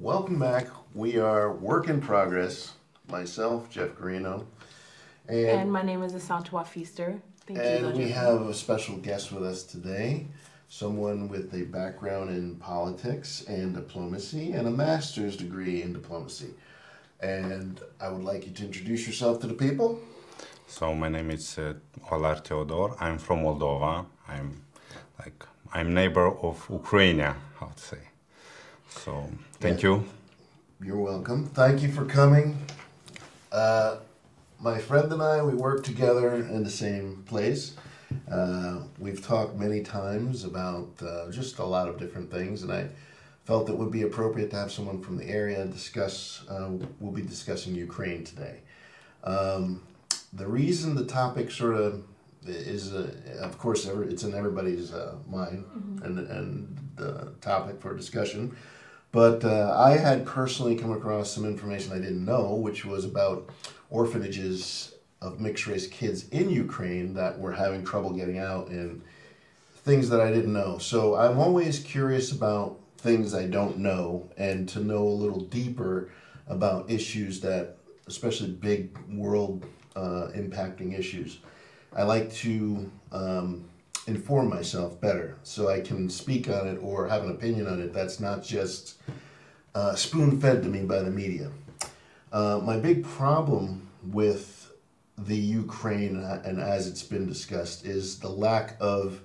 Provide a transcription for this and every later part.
Welcome back. We are work in progress. Myself, Jeff Garino, And my name is Asantua Feaster. Thank you, and we Jeffrey. have a special guest with us today, someone with a background in politics and diplomacy and a master's degree in diplomacy. And I would like you to introduce yourself to the people. So my name is Olar Teodor. I'm from Moldova. I'm neighbor of Ukraine, I would say. So thank you. You're welcome. Thank you for coming. My friend and I, we work together in the same place. We've talked many times about just a lot of different things, and I felt it would be appropriate to have someone from the area discuss. We'll be discussing Ukraine today. The reason the topic sort of is, of course, it's in everybody's mind and the topic for discussion. But I had personally come across some information I didn't know, which was about orphanages of mixed-race kids in Ukraine that were having trouble getting out and things that I didn't know. So I'm always curious about things I don't know and to know a little deeper about issues that, especially big world impacting issues. I like to inform myself better so I can speak on it or have an opinion on it that's not just spoon-fed to me by the media. My big problem with the Ukraine and as it's been discussed is the lack of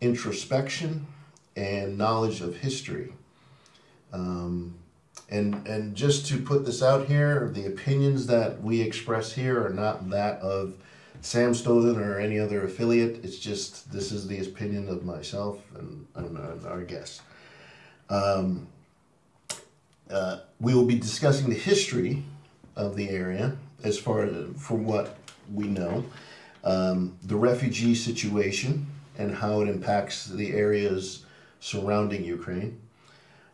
introspection and knowledge of history. And just to put this out here, the opinions that we express here are not that of Sam Stolen or any other affiliate. It's just, this is the opinion of myself and our guests. We will be discussing the history of the area as far as from what we know, the refugee situation and how it impacts the areas surrounding Ukraine.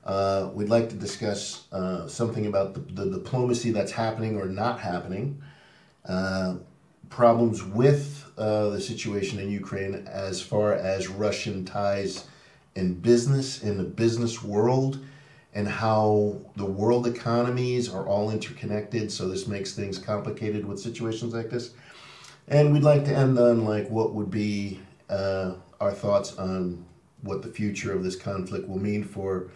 We'd like to discuss something about the diplomacy that's happening or not happening, problems with the situation in Ukraine as far as Russian ties in business, in the business world, and how the world economies are all interconnected, so this makes things complicated with situations like this. And we'd like to end on like what would be our thoughts on what the future of this conflict will mean for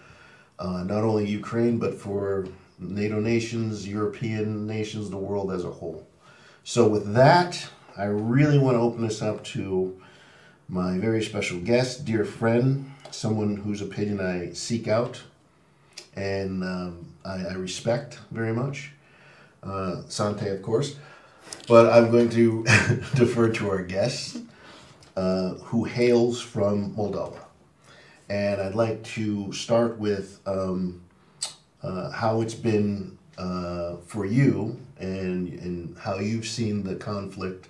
not only Ukraine, but for NATO nations, European nations, the world as a whole. So with that, I really want to open this up to my very special guest, dear friend, someone whose opinion I seek out and I respect very much. Sante, of course. But I'm going to defer to our guest, who hails from Moldova. And I'd like to start with how it's been for you and how you've seen the conflict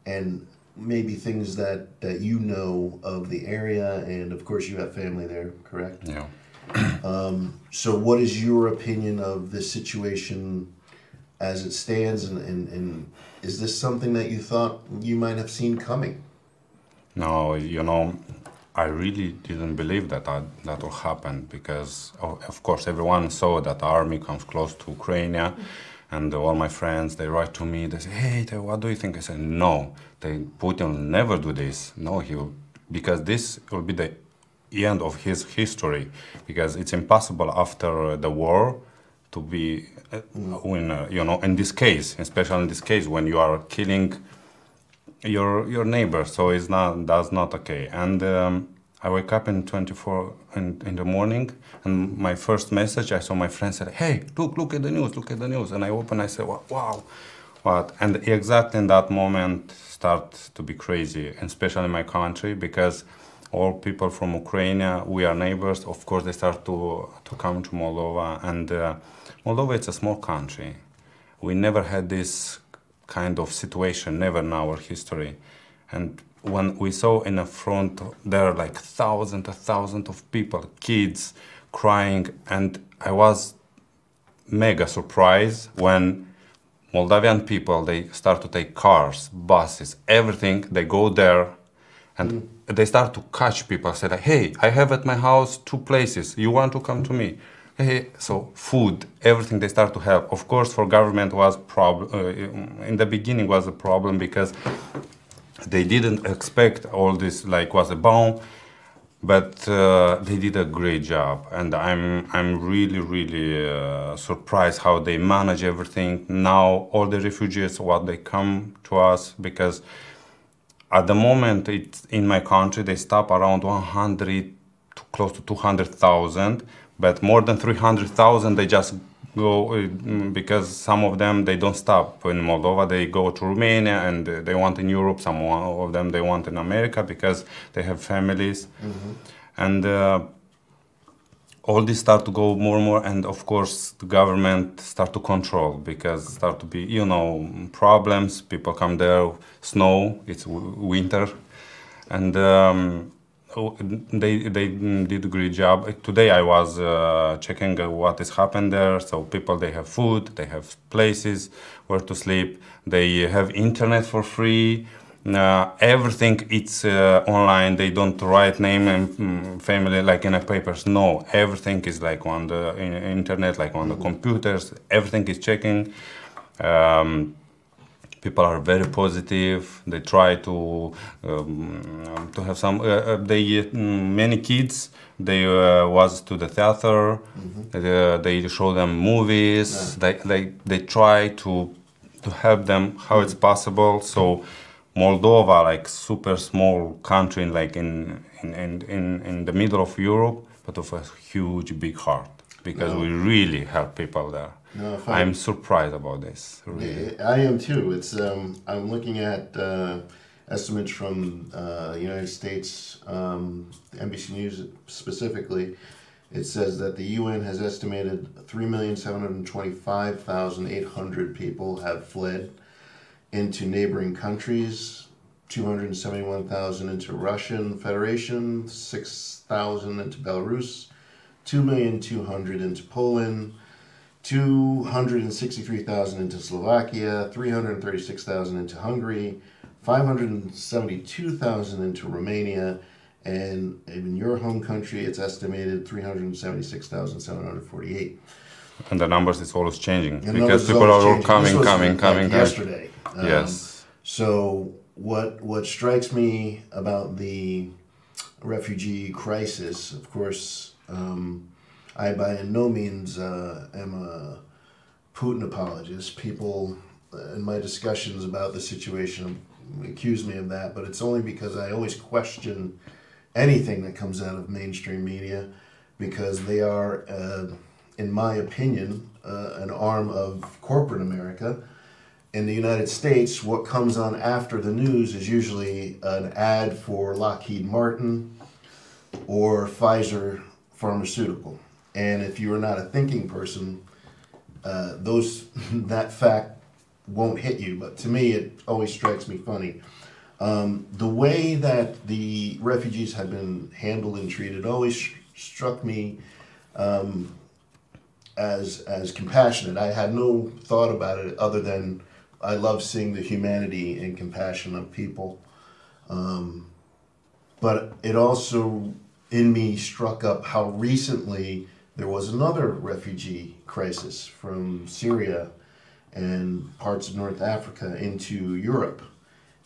and maybe things that you know of the area. And of course you have family there, correct? Yeah. So what is your opinion of this situation as it stands and is this something that you thought you might have seen coming? No, I really didn't believe that will happen because, of course, everyone saw that the army comes close to Ukraine, and all my friends, they write to me, they say, hey, what do you think? I said, no, Putin will never do this. No, because this will be the end of his history, because it's impossible after the war to be, in this case, especially in this case, when you are killing your neighbor, so that's not okay. And I wake up in 24 in the morning, and my first message, I saw my friend said, hey, look at the news, and I open, I said, wow, what? And exactly in that moment start to be crazy, especially in my country, because all people from Ukraine, we are neighbors, of course they start to come to Moldova, and Moldova is a small country. We never had this kind of situation, never in our history. And when we saw in the front, there are like thousands of people, kids crying, and I was mega surprised when Moldavian people, they start to take cars, buses, everything, they go there, and they start to catch people, say like, hey, I have at my house 2 places, you want to come to me? So food, everything they start to help. Of course, for government was in the beginning was a problem because they didn't expect all this like was a bomb, but they did a great job, and I'm really surprised how they manage everything. Now all the refugees, what they come to us, because at the moment it's in my country they stop around 100 to close to 200,000, but more than 300,000 they just go because some of them they don't stop in Moldova, they go to Romania, and they want in Europe, some of them they want in America because they have families. And all this start to go more and more, and of course the government start to control because start to be, you know, problems. People come there, snow, it's winter, and they did a great job. Today I was checking what has happened there. So people, they have food, they have places where to sleep, they have internet for free. Everything it's online. They don't write name and family like in a papers. No, everything is like on the internet, like on the computers. Everything is checking. People are very positive. They try to have some. Many kids. They was to the theater. They show them movies. They try to help them how it's possible. So Moldova, like super small country, like in the middle of Europe, but of a huge big heart because we really help people there. No, I'm surprised about this. Really. I am too. It's I'm looking at estimates from the United States, NBC News specifically. It says that the UN has estimated 3,725,800 people have fled into neighboring countries, 271,000 into Russian Federation, 6,000 into Belarus, 2,200,000 into Poland, 263,000 into Slovakia, 336,000 into Hungary, 572,000 into Romania, and in your home country, it's estimated 376,748. And the numbers is always changing because people are all coming. Yesterday. Yes. So what strikes me about the refugee crisis, of course, I by no means am a Putin apologist. People in my discussions about the situation accuse me of that, but it's only because I always question anything that comes out of mainstream media because they are, in my opinion, an arm of corporate America. In the United States, what comes on after the news is usually an ad for Lockheed Martin or Pfizer Pharmaceutical. And if you are not a thinking person, that fact won't hit you. But to me, it always strikes me funny. The way that the refugees have been handled and treated always struck me as compassionate. I had no thought about it other than I love seeing the humanity and compassion of people. But it also, in me, struck up how recently there was another refugee crisis from Syria and parts of North Africa into Europe,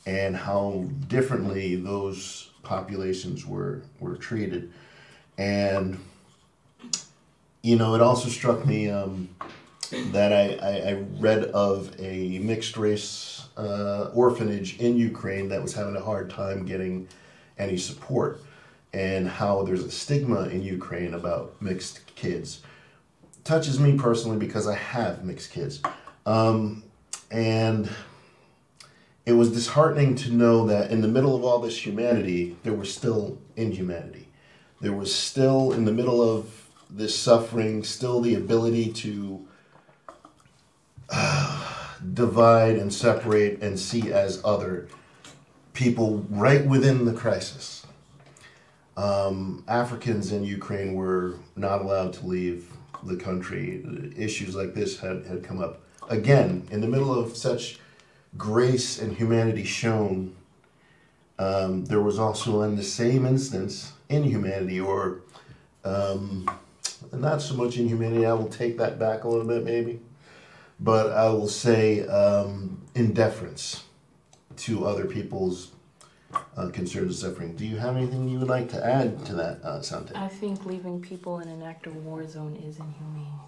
and how differently those populations were treated. And, you know, it also struck me that I read of a mixed race orphanage in Ukraine that was having a hard time getting any support, and how there's a stigma in Ukraine about mixed kids. Touches me personally because I have mixed kids. And it was disheartening to know that in the middle of all this humanity, there was still inhumanity. There was still, in the middle of this suffering, still the ability to divide and separate and see as other people right within the crisis. Africans in Ukraine were not allowed to leave the country. Issues like this had come up. Again, in the middle of such grace and humanity shown, there was also in the same instance inhumanity or not so much inhumanity. I will take that back a little bit, maybe, but I will say indifference to other people's concerns and suffering. Do you have anything you would like to add to that, Sante? I think leaving people in an active war zone is inhumane.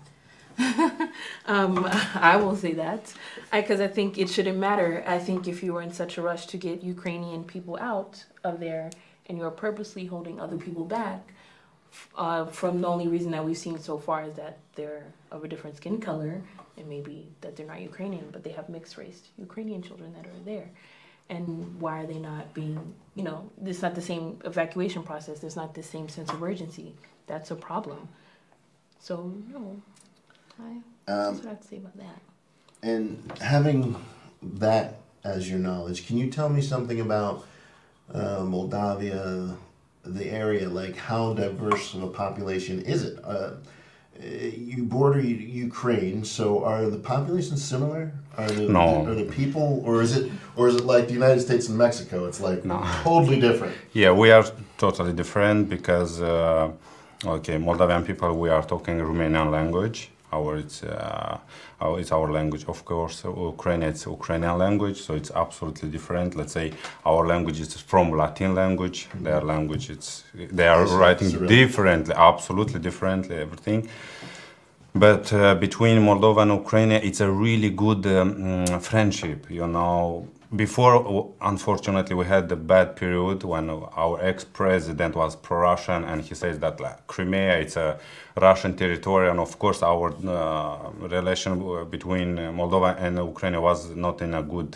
I will say that because I think it shouldn't matter. I think if you were in such a rush to get Ukrainian people out of there and you're purposely holding other people back from the only reason that we've seen so far is that they're of a different skin color and maybe that they're not Ukrainian, but they have mixed race Ukrainian children that are there. And why are they not being, it's not the same evacuation process. There's not the same sense of urgency. That's a problem. So, no. That's what I have to say about that. And having that as your knowledge, can you tell me something about Moldavia, the area? Like, how diverse of a population is it? You border Ukraine, so are the populations similar? No. Are the people, or is it like the United States and Mexico? It's like totally different. Yeah, we are totally different because, Moldavian people, we are talking Romanian language. It's our language, of course. Ukrainian, it's Ukrainian language, so it's absolutely different. Let's say our language is from Latin language. Their language, they are writing differently, absolutely differently, everything. But between Moldova and Ukraine, it's a really good friendship, Before, unfortunately, we had a bad period when our ex-president was pro-Russian, and he says that Crimea, it's a Russian territory, and of course our relation between Moldova and Ukraine was not in a good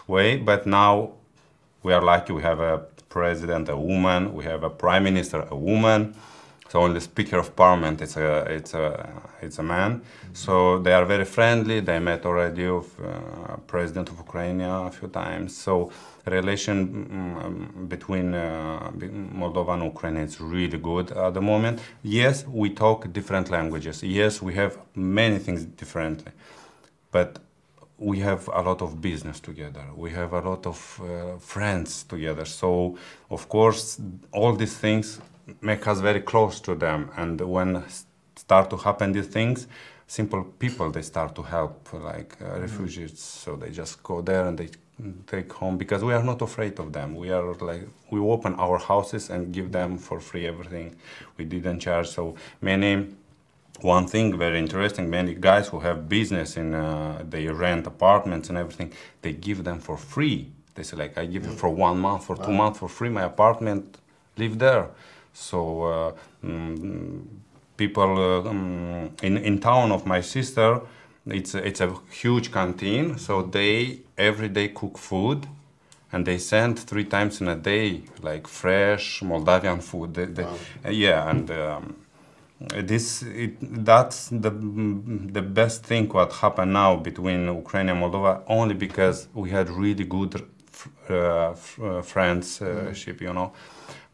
way. But now we are lucky. We have a president, a woman. We have a prime minister, a woman. So only Speaker of Parliament, it's a man. So they are very friendly. They met already with President of Ukraine a few times. So relation between Moldova and Ukraine is really good at the moment. Yes, we talk different languages. Yes, we have many things differently, but we have a lot of business together. We have a lot of friends together. So of course, all these things make us very close to them, and when start to happen these things, simple people, they start to help, refugees, so they just go there and they take home, because we are not afraid of them. We open our houses and give them for free everything. We didn't charge. So one thing very interesting, many guys who have business in they rent apartments and everything, they give them for free. They say I give you for 1 month, for 2 months for free, my apartment, live there. So people in town of my sister, it's a huge canteen. So they every day cook food, and they send 3 times in a day fresh Moldavian food. That's the best thing what happened now between Ukraine and Moldova, only because we had really good friendship,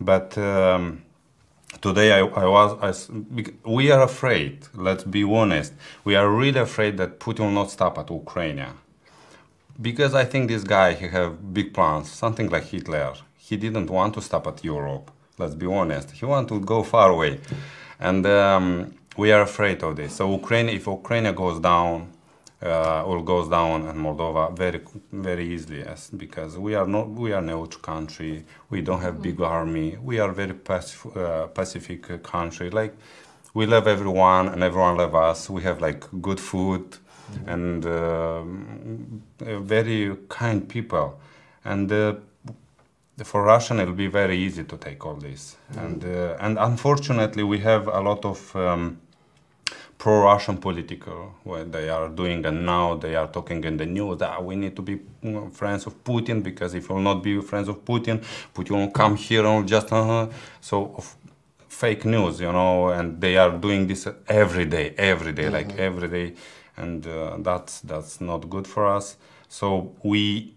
But today we are afraid, let's be honest. We are really afraid that Putin will not stop at Ukraine. Because I think this guy, he have big plans, something like Hitler. He didn't want to stop at Europe, let's be honest. He wanted to go far away. And we are afraid of this. So if Ukraine goes down, all goes down, and Moldova very, very easily, yes, because we are neutral country. We don't have big army. We are very pacific country. We love everyone, and everyone loves us. We have good food, and very kind people. And for Russian, it will be very easy to take all this. And unfortunately, we have a lot of pro-Russian political, what they are doing, and now they are talking in the news that we need to be friends of Putin, because if we'll not be friends of Putin, Putin will come here and just fake news, and they are doing this every day, every day, and that's not good for us. So we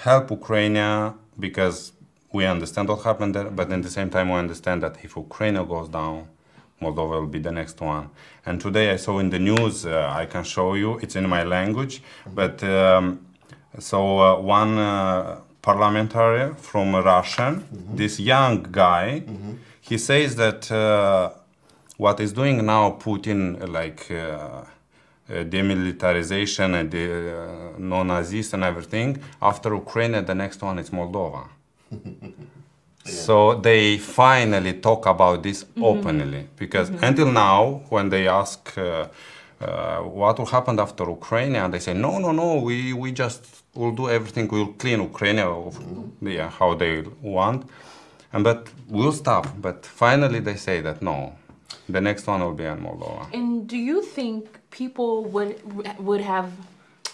help Ukraine because we understand what happened there, but at the same time we understand that if Ukraine goes down, Moldova will be the next one. And today I saw in the news, I can show you, it's in my language, but one parliamentary from Russia, this young guy, he says that what is doing now Putin, like demilitarization and no-Nazis and everything. After Ukraine, the next one is Moldova. So they finally talk about this openly, because until now, when they ask what will happen after Ukraine, and they say, no, we just will do everything, we'll clean Ukraine, yeah, how they want, but we'll stop. But finally they say that no, the next one will be in Moldova. And do you think people would have,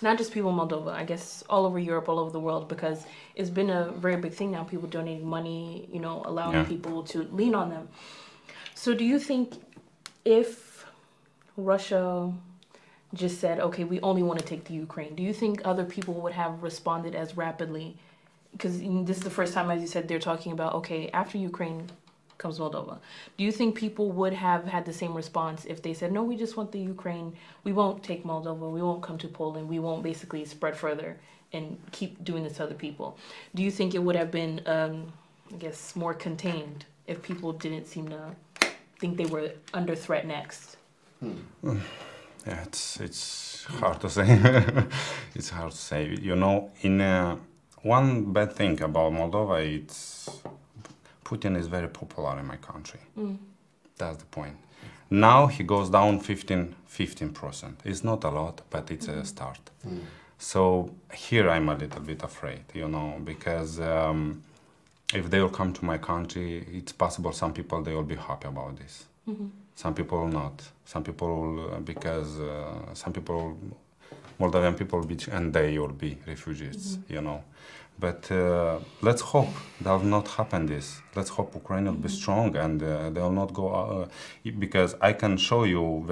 not just people in Moldova, I guess all over Europe, all over the world, because it's been a very big thing now, people donating money, you know, allowing people to lean on them. So do you think if Russia just said, okay, we only want to take the Ukraine, do you think other people would have responded as rapidly? Because this is the first time, as you said, they're talking about, okay, after Ukraine comes Moldova. Do you think people would have had the same response if they said, no, we just want the Ukraine, we won't take Moldova, we won't come to Poland, we won't basically spread further and keep doing this to other people? Do you think it would have been, I guess, more contained if people didn't seem to think they were under threat next? Yeah, it's hard to say. It's hard to say. You know, one bad thing about Moldova, it's Putin is very popular in my country. That's the point. Now he goes down 15%. It's not a lot, but it's a start. So here I'm a little bit afraid, you know, because if they will come to my country, it's possible some people, they will be happy about this. Some people will not. Some people will, because some people, Moldavian people will be, and they will be refugees, you know. But let's hope that will not happen this. Let's hope Ukraine will be strong and they will not go, because I can show you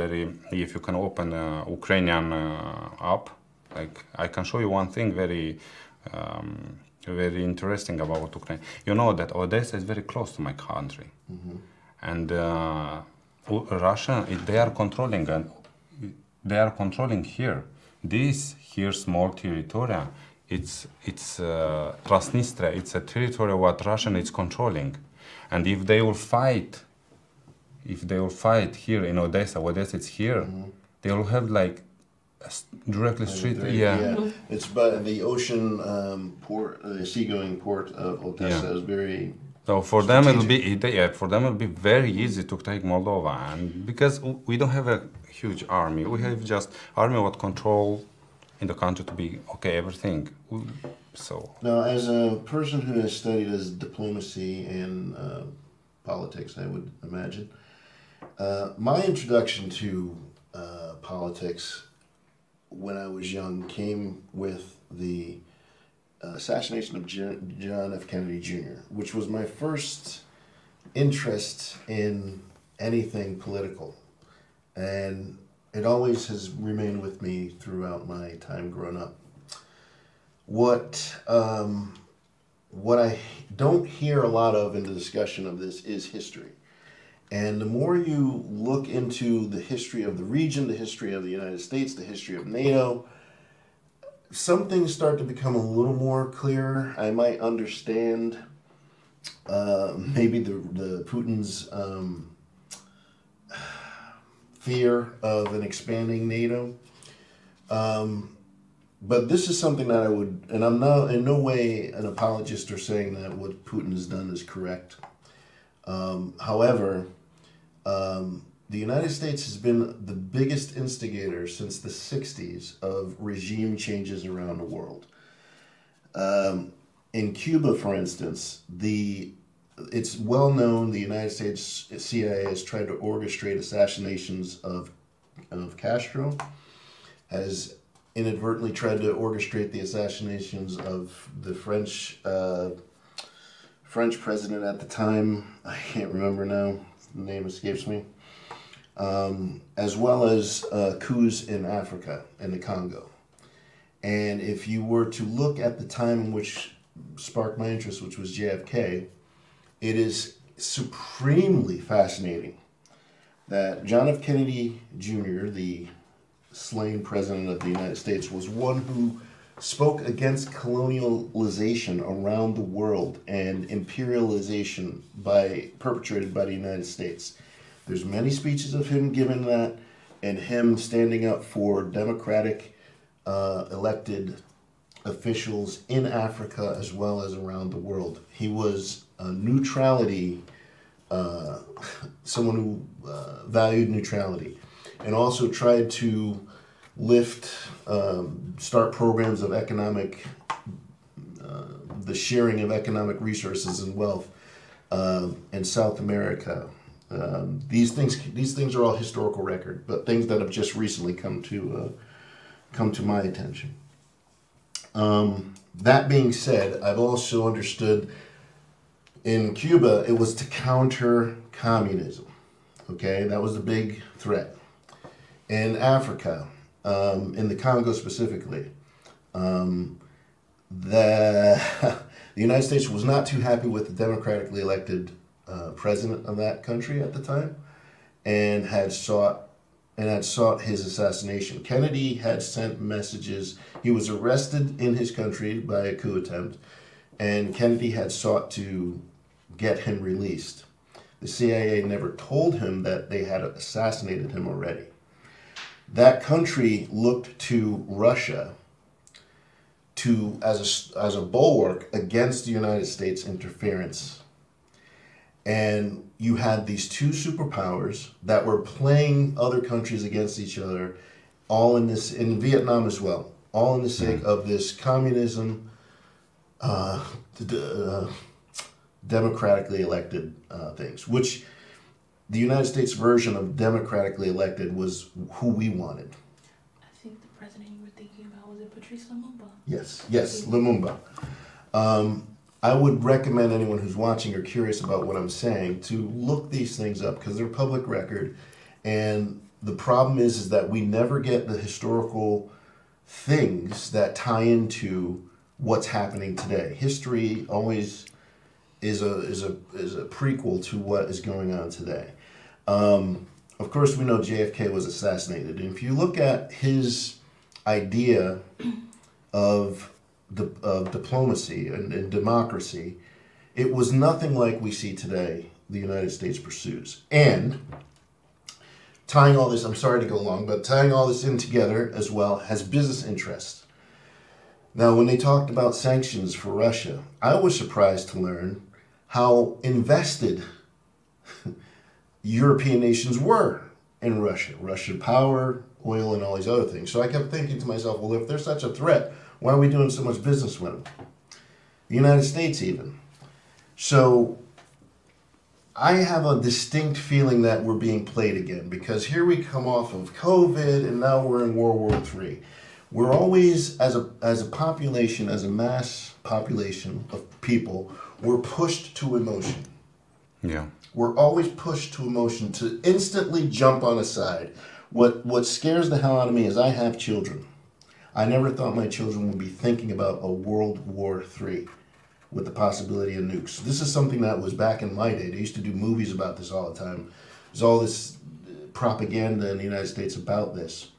if you can open Ukrainian app, like I can show you one thing very interesting about Ukraine. You know that Odessa is very close to my country. And Russia, they are controlling, and they are controlling here. This here small territory, it's Transnistria. It's a territory what Russia is controlling, and if they will fight here in Odessa, it's here, they will have like directly street. It's by the ocean port, the seagoing port of Odessa is very. So for them it'll be very easy to take Moldova, and because we don't have a huge army, we have just army what control in the country to be okay everything. So now, as a person who has studied as diplomacy and politics, I would imagine my introduction to politics when I was young came with the assassination of John F. Kennedy Jr., which was my first interest in anything political. And it always has remained with me throughout my time growing up. What I don't hear a lot of in the discussion of this is history. And the more you look into the history of the region, the history of the United States, the history of NATO, some things start to become a little more clear. I might understand maybe the Putin's fear of an expanding NATO. But this is something that I would, and I'm not in no way an apologist or saying that what Putin has done is correct. However, the United States has been the biggest instigator since the 60s of regime changes around the world. In Cuba, for instance, it's well known the United States CIA has tried to orchestrate assassinations of Castro, has inadvertently tried to orchestrate the assassinations of the French president at the time. I can't remember now, the name escapes me. As well as coups in Africa, in the Congo. And if you were to look at the time in which sparked my interest, which was JFK, it is supremely fascinating that John F. Kennedy Jr., the slain president of the United States, was one who spoke against colonialization around the world and imperialization perpetrated by the United States. There's many speeches of him giving that, and him standing up for democratic elected officials in Africa as well as around the world. He was a neutrality, someone who valued neutrality, and also tried to lift, start programs of economic, the sharing of economic resources and wealth in South America. These things are all historical record, but things that have just recently come to my attention. That being said, I've also understood in Cuba it was to counter communism. Okay, that was the big threat. In Africa, in the Congo specifically, the United States was not too happy with the democratically elected president of that country at the time, and had sought his assassination. Kennedy had sent messages. He was arrested in his country by a coup attempt, and Kennedy had sought to get him released. The CIA never told him that they had assassinated him already. That country looked to Russia as a bulwark against the United States interference. And you had these two superpowers that were playing other countries against each other, all in Vietnam as well, all in the sake of this communism, democratically elected things, which the United States version of democratically elected was who we wanted. I think the president you were thinking about, was it Patrice Lumumba? Yes, Lumumba. I would recommend anyone who's watching or curious about what I'm saying to look these things up, because they're public record. And the problem is that we never get the historical things that tie into what's happening today. History always is a prequel to what is going on today. Of course, we know JFK was assassinated. And if you look at his idea of diplomacy and democracy, it was nothing like we see today the United States pursues. And tying all this, I'm sorry to go long, but tying all this in together as well has business interests. Now, when they talked about sanctions for Russia, I was surprised to learn how invested European nations were in Russia. Russian power, oil, and all these other things. So I kept thinking to myself, well, if they're such a threat, why are we doing so much business with them? The United States even. So I have a distinct feeling that we're being played again, because here we come off of COVID and now we're in World War III. We're always, as a population, as a mass population of people, we're pushed to emotion. Yeah. We're always pushed to emotion, to instantly jump on a side. What scares the hell out of me is I have children. I never thought my children would be thinking about a World War III with the possibility of nukes. This is something that was back in my day. They used to do movies about this all the time. There's all this propaganda in the United States about this.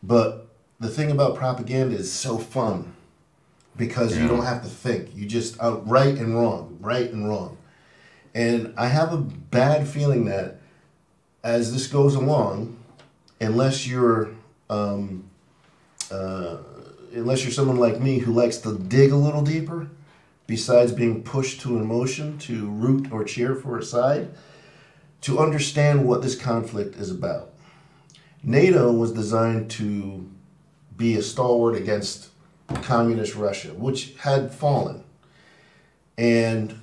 But the thing about propaganda is so fun, because you don't have to think. You just right and wrong, right and wrong. And I have a bad feeling that as this goes along, unless you're someone like me who likes to dig a little deeper, besides being pushed to an emotion, to root or cheer for a side, to understand what this conflict is about. NATO was designed to be a stalwart against communist Russia, which had fallen. And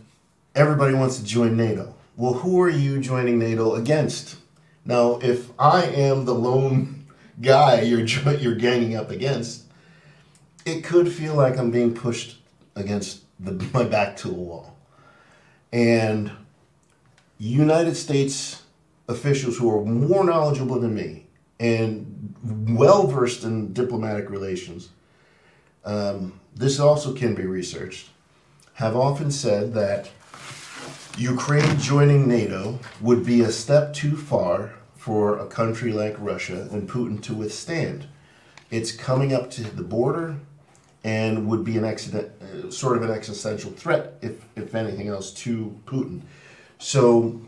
everybody wants to join NATO. Well, who are you joining NATO against? Now, if I am the lone guy you're ganging up against, it could feel like I'm being pushed against my back to a wall. And United States officials who are more knowledgeable than me and well-versed in diplomatic relations, this also can be researched, have often said that Ukraine joining NATO would be a step too far for a country like Russia and Putin to withstand. It's coming up to the border and would be sort of an existential threat, if anything else, to Putin. So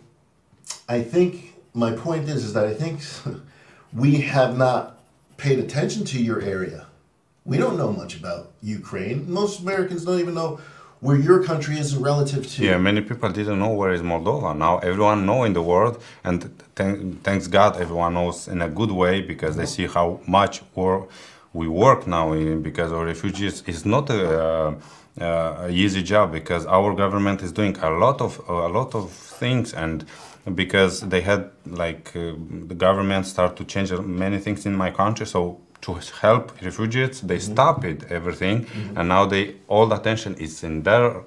I think my point is that I think we have not paid attention to your area. We don't know much about Ukraine. Most Americans don't even know where your country is relative to. Yeah, many people didn't know where is Moldova. Now everyone know in the world, and thanks God everyone knows in a good way, because they see how much we work now in, because our refugees is not a easy job, because our government is doing a lot of things, and because they had the government start to change many things in my country, so to help refugees, they stopped everything, and now all the attention is in there,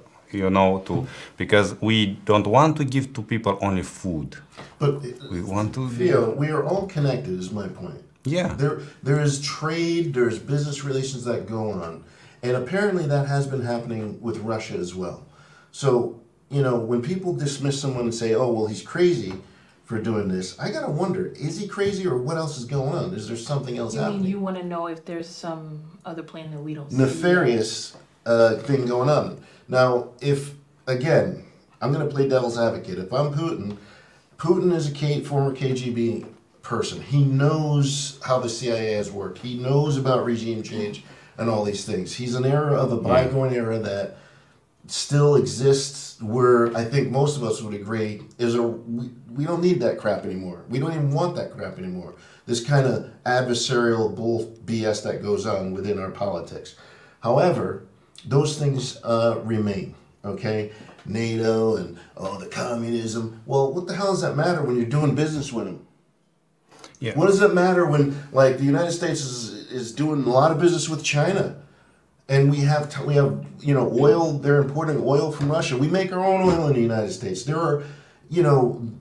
because we don't want to give to people only food. But we want to. Theo, we are all connected. Is my point. Yeah. There is trade. There's business relations that go on, and apparently that has been happening with Russia as well. So when people dismiss someone and say, "Oh, well, he's crazy for doing this," I gotta wonder: is he crazy, or what else is going on? Is there something else happening? You want to know if there's some other plan that we don't see? Nefarious thing going on. Now, if again, I'm gonna play devil's advocate. If I'm Putin is a former KGB person. He knows how the CIA has worked. He knows about regime change and all these things. He's an era of a bygone era that still exists, where I think most of us would agree we don't need that crap anymore. We don't even want that crap anymore. This kind of adversarial bull BS that goes on within our politics. However, those things remain, okay? NATO and the communism. Well, what the hell does that matter when you're doing business with them? Yeah. What does it matter when, the United States is doing a lot of business with China? And we have oil. They're importing oil from Russia. We make our own oil in the United States. There are,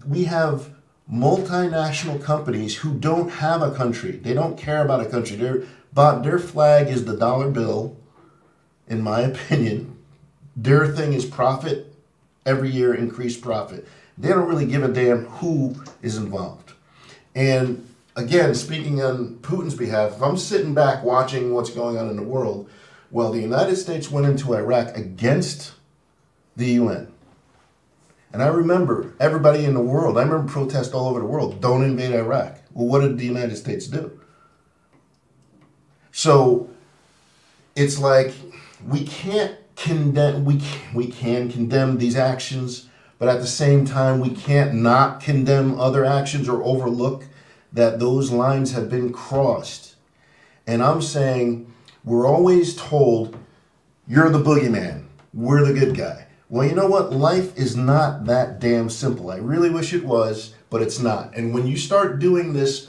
we have multinational companies who don't have a country. They don't care about a country. Their flag is the dollar bill. In my opinion, their thing is profit. Every year, increased profit. They don't really give a damn who is involved. And again, speaking on Putin's behalf, if I'm sitting back watching what's going on in the world. Well, the United States went into Iraq against the UN. And I remember everybody in the world, I remember protests all over the world, don't invade Iraq. Well, what did the United States do? So it's like we can't condemn, we can condemn these actions, but at the same time, we can't not condemn other actions or overlook that those lines have been crossed. And I'm saying, we're always told, you're the boogeyman. We're the good guy. Well, you know what? Life is not that damn simple. I really wish it was, but it's not. And when you start doing this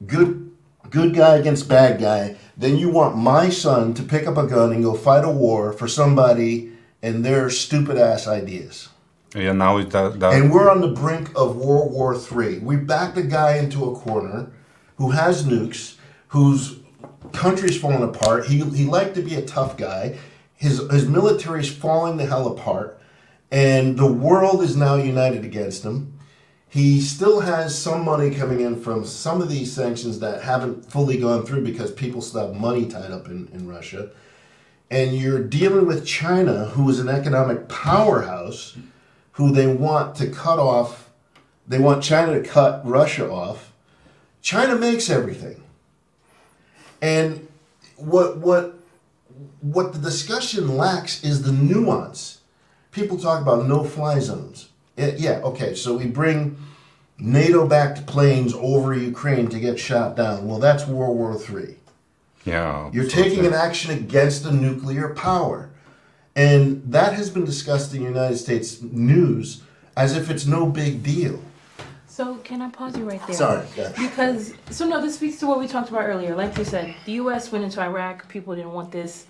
good guy against bad guy, then you want my son to pick up a gun and go fight a war for somebody and their stupid ass ideas. Yeah, now it's that. And we're on the brink of World War III. We backed a guy into a corner who has nukes, whose country's falling apart. He liked to be a tough guy. His military's falling the hell apart, and the world is now united against him. He still has some money coming in from some of these sanctions that haven't fully gone through because people still have money tied up in Russia. And you're dealing with China, who is an economic powerhouse, who they want to cut off. They want China to cut Russia off. China makes everything. And what the discussion lacks is the nuance. People talk about no-fly zones. So we bring NATO backed planes over Ukraine to get shot down. Well, that's World War III. Yeah. You're taking an action against a nuclear power. And that has been discussed in the United States news as if it's no big deal. So can I pause you right there? Sorry. Yeah. This speaks to what we talked about earlier. Like you said, the U.S. went into Iraq. People didn't want this.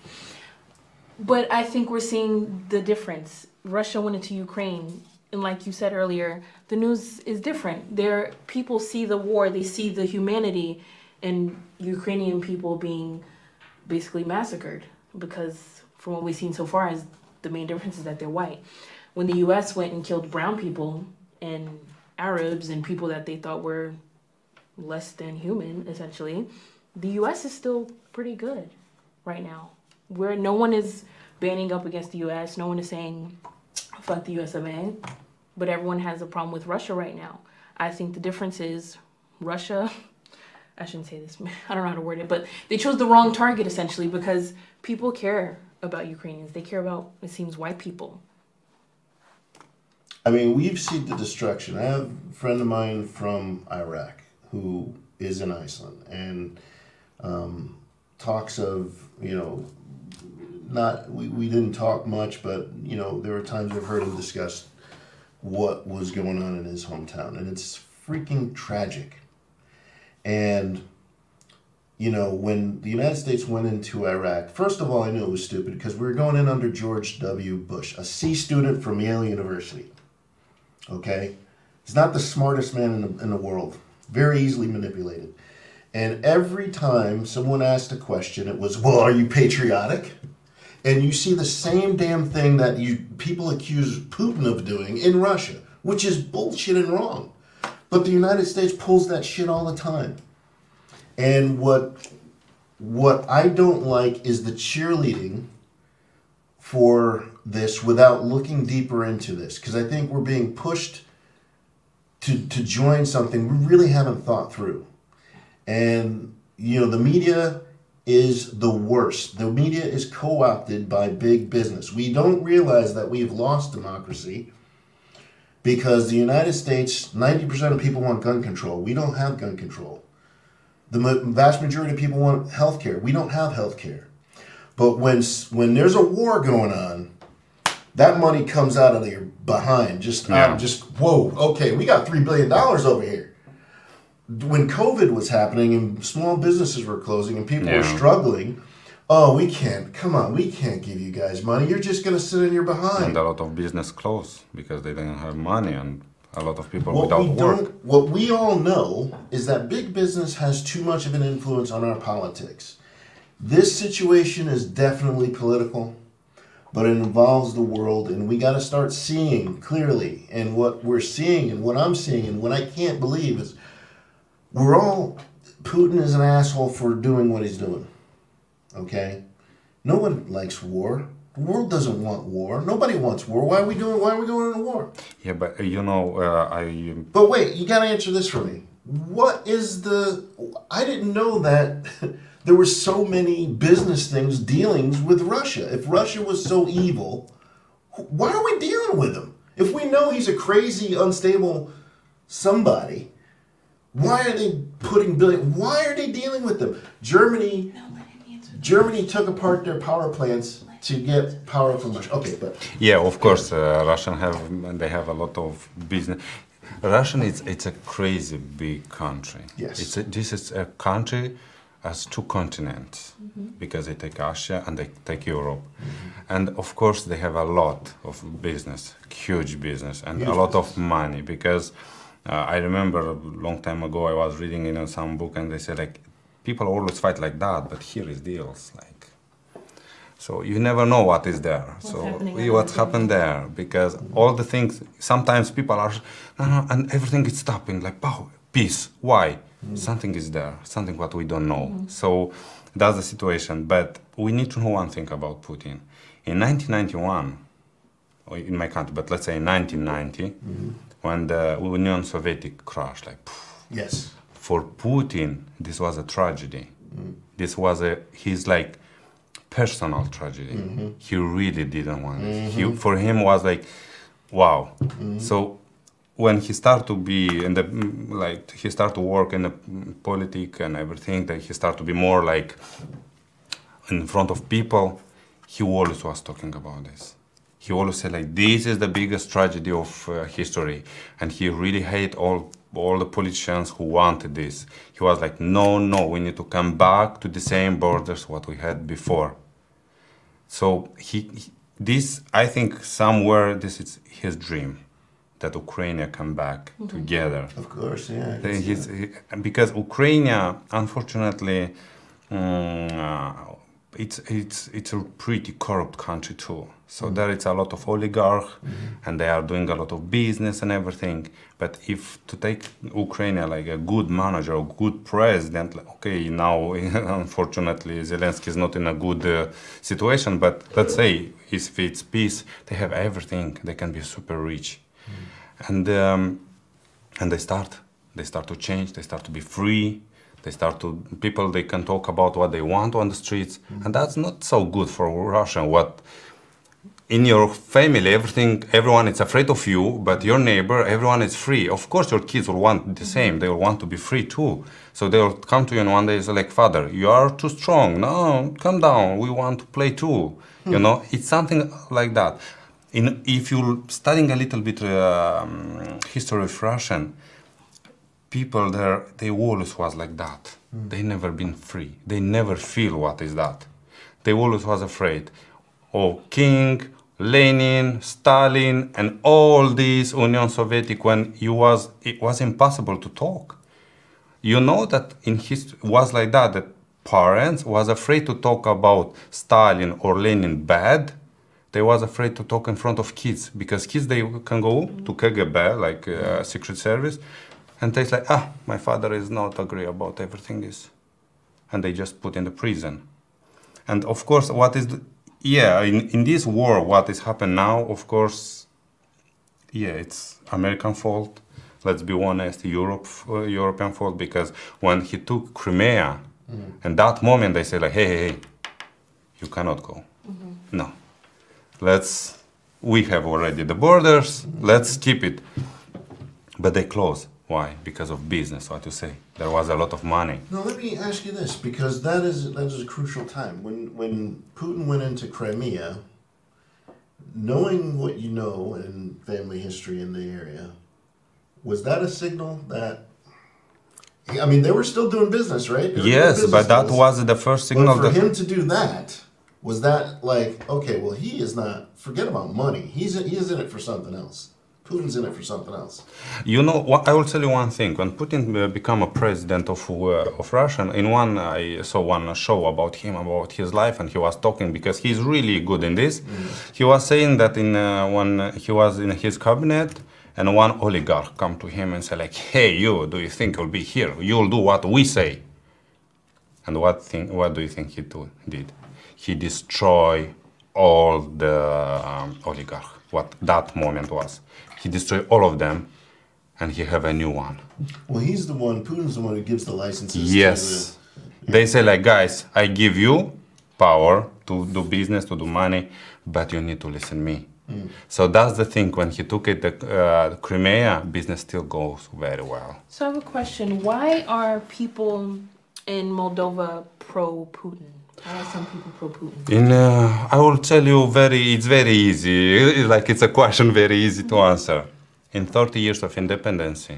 But I think we're seeing the difference. Russia went into Ukraine. And like you said earlier, the news is different. People see the war. They see the humanity in Ukrainian people being basically massacred. Because from what we've seen so far, the main difference is that they're white. When the U.S. went and killed brown people and Arabs and people that they thought were less than human, essentially, the U.S. is still pretty good right now. Where no one is banding up against the U.S., no one is saying, fuck the U.S. of A., but everyone has a problem with Russia right now. I think the difference is Russia, I shouldn't say this, I don't know how to word it, but they chose the wrong target essentially because people care about Ukrainians. They care about, it seems, white people. I mean, we've seen the destruction. I have a friend of mine from Iraq who is in Iceland and talks of, you know, we didn't talk much, but, you know, there were times I've heard him discuss what was going on in his hometown, and it's freaking tragic. And, you know, when the United States went into Iraq, first of all, I knew it was stupid because we were going in under George W. Bush, a C student from Yale University. Okay? He's not the smartest man in the world. Very easily manipulated. And every time someone asked a question, it was, well, are you patriotic? And you see the same damn thing that people accuse Putin of doing in Russia, which is bullshit and wrong. But the United States pulls that shit all the time. And what I don't like is the cheerleading for this without looking deeper into this. Because I think we're being pushed to join something we really haven't thought through. And, you know, the media is the worst. The media is co-opted by big business. We don't realize that we've lost democracy because the United States, 90% of people want gun control. We don't have gun control. The vast majority of people want health care. We don't have health care. But when there's a war going on, that money comes out of your behind. Just whoa, okay, we got $3 billion over here. When COVID was happening and small businesses were closing and people were struggling, oh, we can't give you guys money. You're just going to sit in your behind. And a lot of business closed because they didn't have money and a lot of people without work. What we all know is that big business has too much of an influence on our politics. This situation is definitely political, but it involves the world, and we got to start seeing clearly. And what we're seeing and what I'm seeing and what I can't believe is Putin is an asshole for doing what he's doing. Okay? No one likes war. The world doesn't want war. Nobody wants war. Why are we going into war? Yeah, but you know, But wait, you gotta answer this for me. I didn't know that there were so many business dealings with Russia. If Russia was so evil, why are we dealing with him? If we know he's a crazy, unstable somebody, why are they why are they dealing with them? Germany took apart their power plants to get power from Russia. Okay, but yeah, of course, Russian have a lot of business. Russian it's a crazy big country. Yes, this is a country as two continents because they take Asia and they take Europe, and of course they have a lot of business, huge business, and a lot of money because. I remember a long time ago I was reading in some book and they said like people always fight like that, but here is deals like. So you never know what is there. What's happened there because all the things sometimes people are and everything is stopping like wow peace why something is there something what we don't know. So that's the situation. But we need to know one thing about Putin. In 1991, or in my country, but let's say in 1990. When the Union Soviet crashed, like, yes, for Putin, this was a tragedy. This was his like personal tragedy. He really didn't want it. For him was like, wow. So when he started to be in the he started to work in the politics and everything, that he started to be more like in front of people, he always was talking about this. He always said like this is the biggest tragedy of history, and he really hate all the politicians who wanted this. He was like, no, we need to come back to the same borders what we had before. So I think somewhere this is his dream, that Ukraine come back together. Of course, yeah. Because Ukraine, unfortunately. It's a pretty corrupt country too. So there is a lot of oligarchs, and they are doing a lot of business and everything. But if to take Ukraine like a good manager or good president, okay, now unfortunately Zelensky is not in a good situation. But let's say if it's peace, they have everything. They can be super rich, and and they start to change, they start to be free, people, they can talk about what they want on the streets, and that's not so good for Russia. What in your family, everyone is afraid of you, but your neighbor, everyone is free. Of course, your kids will want the same. They will want to be free too. So they will come to you and one day say like, "Father, you are too strong. No, calm down. We want to play too." You know, it's something like that. If you're studying a little bit history of Russian, people there, they always was like that. They never been free. They never feel what is that. They always was afraid. Oh, King, Lenin, Stalin, and all these Union Soviet, when it was impossible to talk. You know that in history was like that parents was afraid to talk about Stalin or Lenin bad. They was afraid to talk in front of kids, because kids, they can go to KGB, like secret service, and they say, my father is not agree about everything this. And they just put in the prison. And of course, in this war, what is happening now, of course, it's American fault. Let's be honest, European fault, because when he took Crimea, in that moment they say like, hey, you cannot go. No, we have already the borders, let's keep it. But they close. Why? Because of business, what you say. There was a lot of money. Now let me ask you this, because that is a crucial time. When Putin went into Crimea, knowing what you know in family history in the area, was that a signal that, I mean, they were still doing business, right? Yes, but that was the first signal. But for him to do that, was that like, okay, well, he is not, forget about money. He is in it for something else. Putin's in it for something else. You know, I will tell you one thing. When Putin became a president of Russia, I saw one show about him, about his life, and he was talking, because he's really good in this. He was saying that when he was in his cabinet, and one oligarch come to him and say like, "Hey, you, do you think you'll be here? You'll do what we say." And what do you think he did? He destroyed all the oligarchs. What that moment was. He destroyed all of them, and he have a new one. Well, Putin's the one who gives the licenses. Yes. They say like, guys, I give you power to do business, to do money, but you need to listen to me. So that's the thing. When he took it, the Crimea, business still goes very well. So I have a question. Why are people in Moldova pro-Putin? Why are some people pro-Putin? I will tell you it's very easy. It's a question very easy to answer. In 30 years of independence,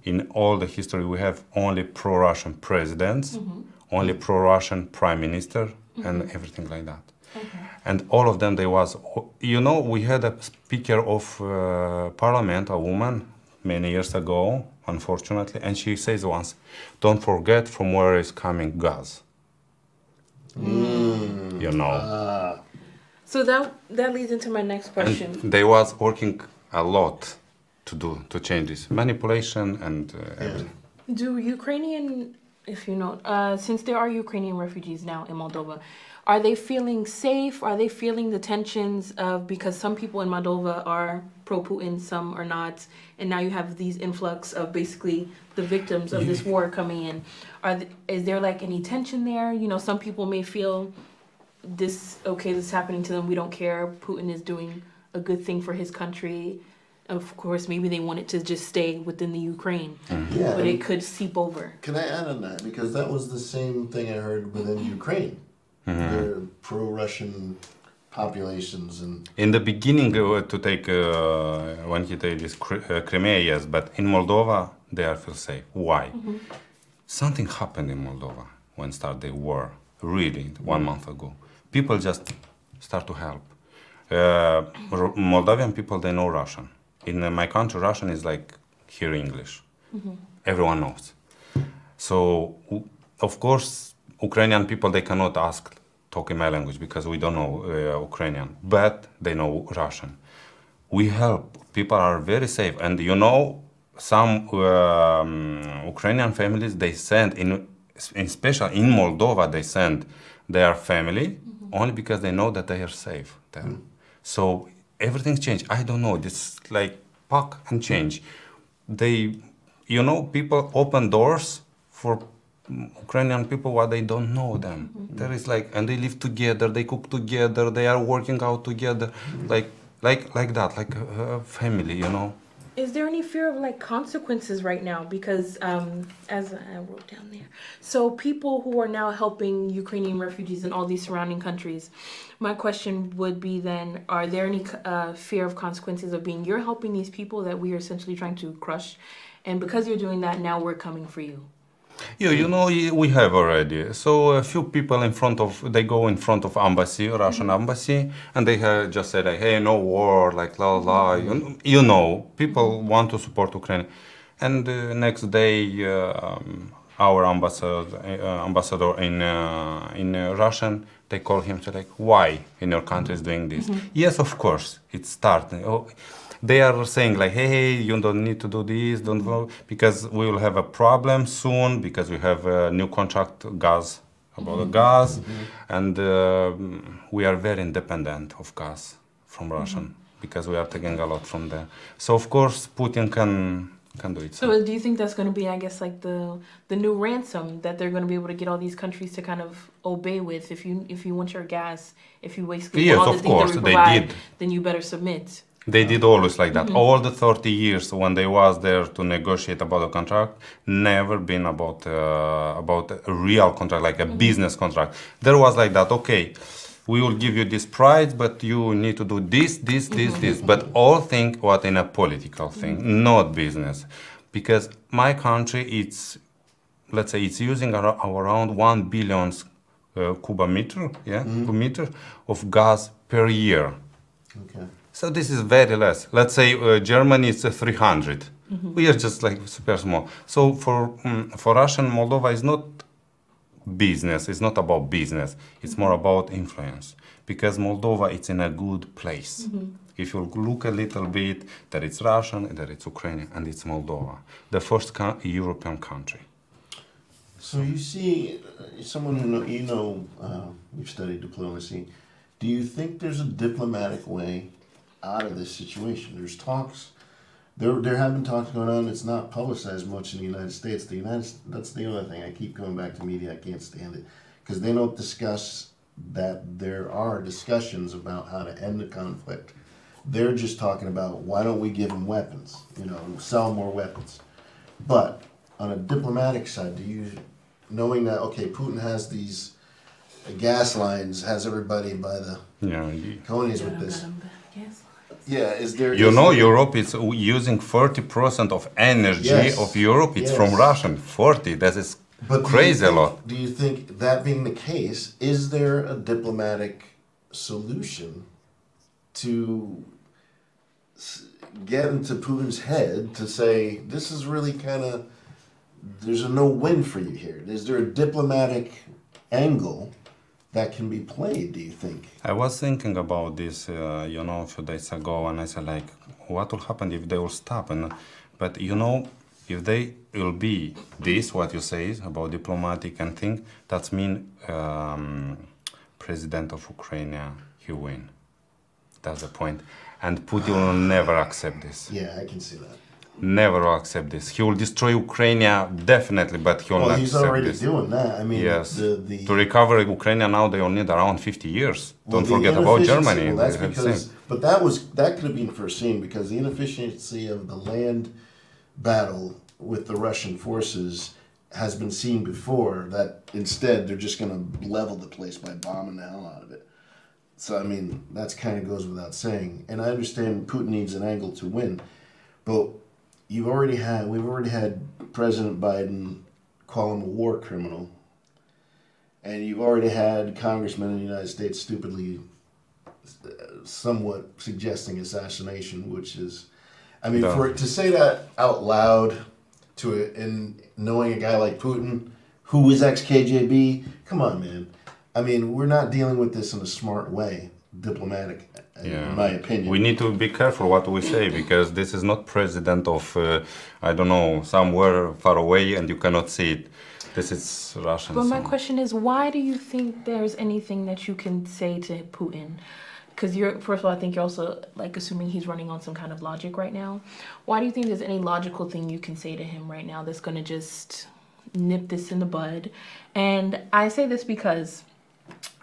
in all the history, we have only pro-Russian presidents, only pro-Russian prime minister, and everything like that. Okay. And all of them, we had a speaker of parliament, a woman, many years ago, unfortunately, and she says once, "Don't forget from where is coming gas." You know. So that leads into my next question. And they was working a lot to change this manipulation and everything. Do Ukrainian, if you know, since there are Ukrainian refugees now in Moldova, are they feeling safe? Are they feeling the tensions of, because some people in Moldova are pro-Putin, some are not, and now you have these influx of basically the victims of this war coming in. Is there like any tension there? You know, some people may feel this is happening to them, we don't care, Putin is doing a good thing for his country. Of course, maybe they want it to just stay within the Ukraine, but it could seep over. Can I add on that? Because that was the same thing I heard within Ukraine. They're pro-Russian populations. And in the beginning, to take when he take this Crimea, yes, but in Moldova, they are feel safe. Why? Something happened in Moldova when started the war, really, 1 month ago. People just start to help. Moldovan people, they know Russian. In my country, Russian is like here English. Everyone knows. So, of course, Ukrainian people, they cannot talk in my language because we don't know Ukrainian, but they know Russian. We help. People are very safe. And you know, some Ukrainian families, they send, especially in Moldova, they send their family only because they know that they are safe there. So everything's changed. I don't know, this like pack and change. they, you know, people open doors for Ukrainian people what they don't know them. There is like, and they live together, they cook together, they are working out together, like that, like a family, you know. Is there any fear of like consequences right now? Because as I wrote down there, so people who are now helping Ukrainian refugees in all these surrounding countries, my question would be then, are there any fear of consequences of being you're helping these people that we are essentially trying to crush, and because you're doing that, now we're coming for you? Yeah, you know, we have already. So a few people they go in front of embassy, Russian embassy, and they have just said, like, hey, no war, like, la, la, you know, people want to support Ukraine. And the next day, our ambassador in Russian, they call him, say, like, why in your country is doing this? Yes, of course, it's starting. Oh, they are saying like, hey, you don't need to do this, don't go, because we will have a problem soon, because we have a new contract gas, about the gas, and we are very independent of gas from Russian, because we are taking a lot from there. So of course Putin can do it. So do you think that's going to be, I guess, like the new ransom that they're going to be able to get all these countries to kind of obey with? If you want your gas, if you basically yes, want all the of things course, that we they provide, did. then you better submit. They did always like that. All the 30 years when they was there to negotiate about a contract, never been about a real contract, like a business contract. There was like that, okay, we will give you this price, but you need to do this, this, this. But all think what in a political thing, not business. Because my country, let's say it's using around 1 billion cubic meter of gas per year. Okay. So this is very less. Let's say Germany is 300. We are just like super small. So for Russia, Moldova is not business. It's not about business. It's more about influence. Because Moldova, it's in a good place. If you look a little bit, that it's Russian, that it's Ukrainian, and it's Moldova, the first European country. So you see, someone who you've studied diplomacy. Do you think there's a diplomatic way out of this situation? There's talks. There have been talks going on. It's not publicized much in the United States. That's the other thing. I keep coming back to media. I can't stand it because they don't discuss that there are discussions about how to end the conflict. They're just talking about why don't we give them weapons? Sell more weapons. But on a diplomatic side, knowing that Putin has these gas lines, has everybody by the conies with this. Yeah, is there? Europe is using 40% of energy of Europe. It's from Russian. 40. That is crazy a lot. Do you think, that being the case, is there a diplomatic solution to get into Putin's head to say this is really there's a no win for you here? Is there a diplomatic angle that can be played, do you think? I was thinking about this, a few days ago, and I said, like, what will happen if they will stop? But, if they will be this, what you say about diplomatic and thing, that means president of Ukraine, he win. That's the point. And Putin will never accept this. Yeah, I can see that. Never will accept this. He will destroy Ukraine, definitely, but he will not accept this. Well, he's already doing that. I mean, yes. To recover Ukraine now, they will need around 50 years. Don't forget about Germany. Well, that's because, but that could have been foreseen because the inefficiency of the land battle with the Russian forces has been seen before, that instead they're just going to level the place by bombing the hell out of it. So, I mean, that kind of goes without saying. And I understand Putin needs an angle to win, but we've already had President Biden call him a war criminal, and you've already had congressmen in the United States stupidly, somewhat suggesting assassination, which is, I mean, to say that out loud and knowing a guy like Putin, who is ex-KGB, come on, man. I mean, we're not dealing with this in a smart way, diplomatic. In my opinion. We need to be careful what we say, because this is not president of, I don't know, somewhere far away and you cannot see it. This is Russian. But my question is, why do you think there's anything that you can say to Putin? because you're, first of all, I think you're also like assuming he's running on some kind of logic right now. Why do you think there's any logical thing you can say to him right now that's going to just nip this in the bud? And I say this because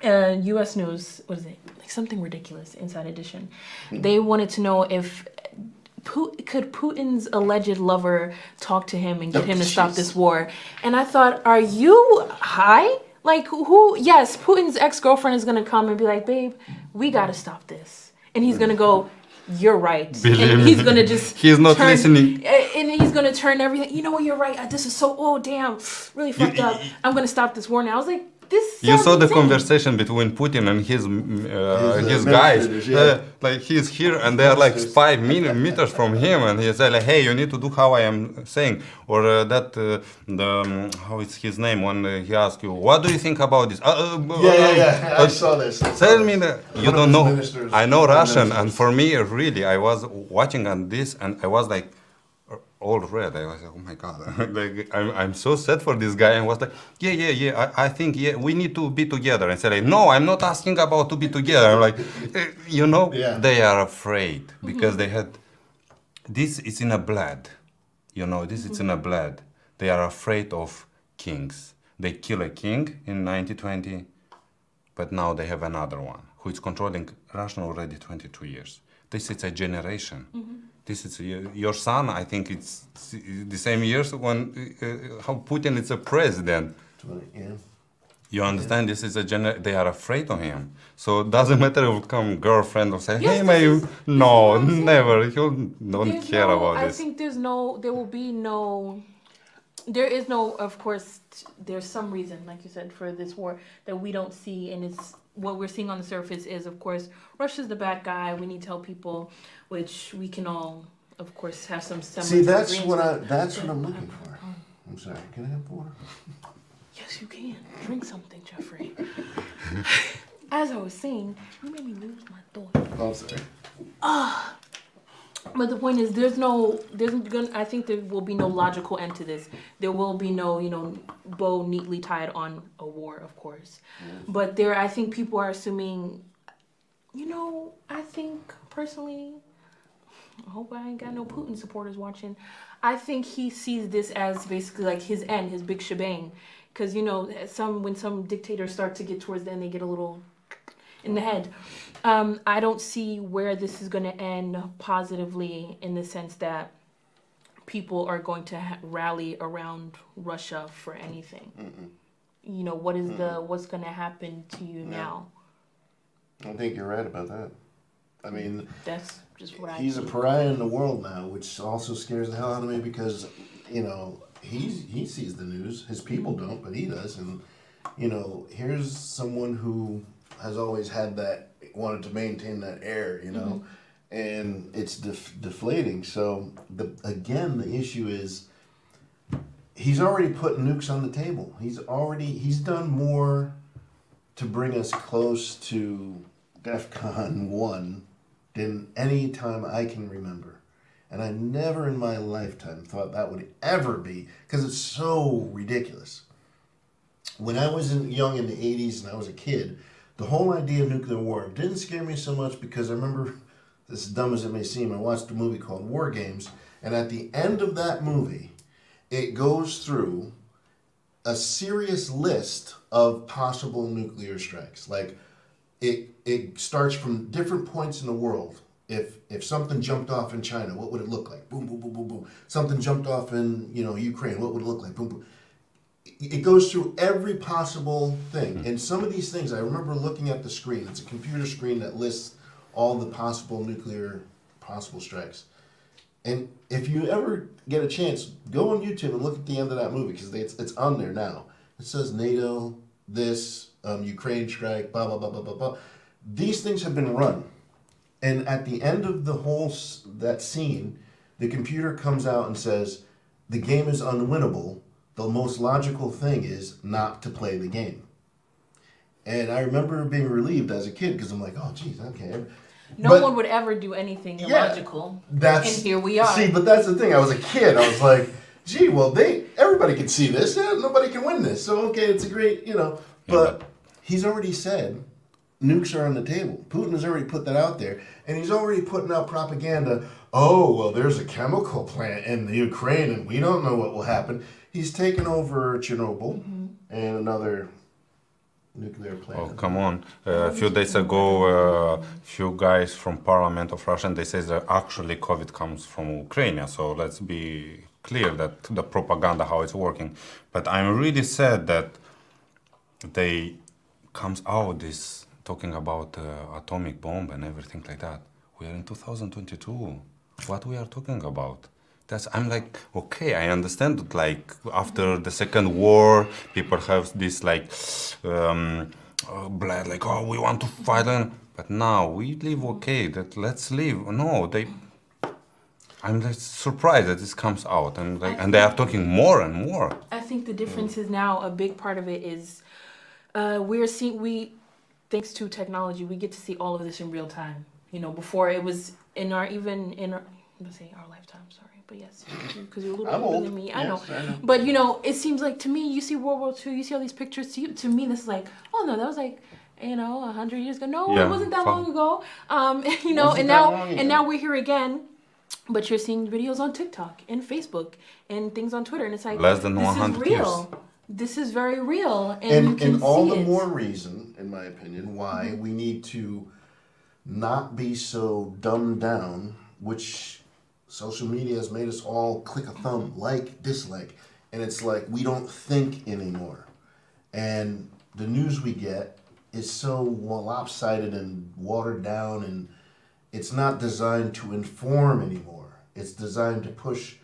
U.S. News, what is it? Like something ridiculous, Inside Edition. They wanted to know if could Putin's alleged lover talk to him and get him to stop this war. And I thought, are you high? Like, who? Yes, Putin's ex-girlfriend is going to come and be like, babe, we got to stop this. And he's going to go, you're right. And he's going to just he's not listening. And he's going to turn everything. You know what? You're right. This is so, oh, damn, really fucked up. I'm going to stop this war now. I was like, this you saw the insane. Conversation between Putin and his guys. Yeah. Like he's here and they are like 5 meters from him, and he said like, "Hey, you need to do how I am saying." Or how is his name when he asks you, "What do you think about this?" Yeah. I saw this. Tell me that you don't know. I know Russian, and ministers. for me, really, I was watching on this, and I was like, all red. I was like, oh my god, like I'm so sad for this guy. And was like, yeah. I think we need to be together. And said like, no, I'm not asking about to be together. I'm like, they are afraid because they had this. It's in a blood, This is in a blood. They are afraid of kings. They kill a king in 1920, but now they have another one who is controlling Russia already 22 years. This is a generation. This is your son. I think it's the same years when how Putin is a president. Yeah. You understand? This is they are afraid of him. So it doesn't matter if come girlfriend or say, hey, man, no, never. You don't care about this. I think there is no, of course, there's some reason, like you said, for this war that we don't see, and it's what we're seeing on the surface is, of course, Russia's the bad guy. We need to tell people, which we can all, of course, have some semblance. See, that's what I'm looking for. I'm sorry. Can I have water? Yes, you can. Drink something, Jeffrey. As I was saying, you made me lose my thought. Oh, sorry. But the point is, I think there will be no logical end to this. There will be no, bow neatly tied on a war, of course. But I think people are assuming, I think personally, I hope I ain't got no Putin supporters watching. I think he sees this as basically like his end, his big shebang. Because, when some dictators start to get towards the end, they get a little in the head. I don't see where this is going to end positively in the sense that people are going to rally around Russia for anything. What's going to happen to you now? I think you're right about that. I mean, that's just what he's a pariah in the world now, which also scares the hell out of me because, he sees the news. His people don't, but he does. And, here's someone who has always had wanted to maintain that air, and it's deflating. So, the issue is he's already put nukes on the table. He's done more to bring us close to DEFCON 1 than any time I can remember. And I never in my lifetime thought that would ever be, because it's so ridiculous. When I was young in the 80s and I was a kid, the whole idea of nuclear war didn't scare me so much because I remember, as dumb as it may seem, I watched a movie called War Games, and at the end of that movie, it goes through a serious list of possible nuclear strikes. Like, it starts from different points in the world. If something jumped off in China, what would it look like? Boom, boom, boom, boom, boom. Something jumped off in Ukraine, what would it look like? Boom, boom. It goes through every possible thing. And some of these things, I remember looking at the screen. It's a computer screen that lists all the possible strikes. And if you ever get a chance, go on YouTube and look at the end of that movie, because it's on there now. It says NATO, Ukraine strike, blah, blah, blah, blah, blah, blah. These things have been run. And at the end of that scene, the computer comes out and says, the game is unwinnable. The most logical thing is not to play the game. And I remember being relieved as a kid because I'm like, oh, geez, okay. No one would ever do anything illogical. And here we are. See, but that's the thing. I was a kid. I was like, gee, well, everybody can see this. Yeah, nobody can win this. So, okay, it's a great, But he's already said nukes are on the table. Putin has already put that out there, and he's already putting out propaganda. Oh, well, there's a chemical plant in the Ukraine, and we don't know what will happen. He's taken over Chernobyl and another nuclear plant. Oh, come on. A few days ago, a few guys from Parliament of Russia, they say that actually COVID comes from Ukraine. So let's be clear that the propaganda, how it's working. But I'm really sad that they comes out this talking about atomic bomb and everything like that. We are in 2022. What we are talking about? I'm like, okay, I understand that, like, after the Second War, people have this, like, blood, like, oh, we want to fight, but now we live okay, that let's live. No, I'm just surprised that this comes out, and like, and they are talking more and more. I think the difference is now, a big part of it is, thanks to technology, we get to see all of this in real time. You know, before it was let's say our lifetime, sorry. But yes, because you're a little bit older than me. I know. But, you know, it seems like, to me, you see World War II, you see all these pictures. To me, this is like, oh, no, that was like, you know, 100 years ago. No, it wasn't that long ago. You know, and now we're here again. But you're seeing videos on TikTok and Facebook and things on Twitter. And it's like, less than 100 years. This is very real. And all the more reason, in my opinion, why we need to not be so dumbed down, which social media has made us all click a thumb, like, dislike, and it's like we don't think anymore. And the news we get is so lopsided and watered down, and it's not designed to inform anymore. It's designed to push,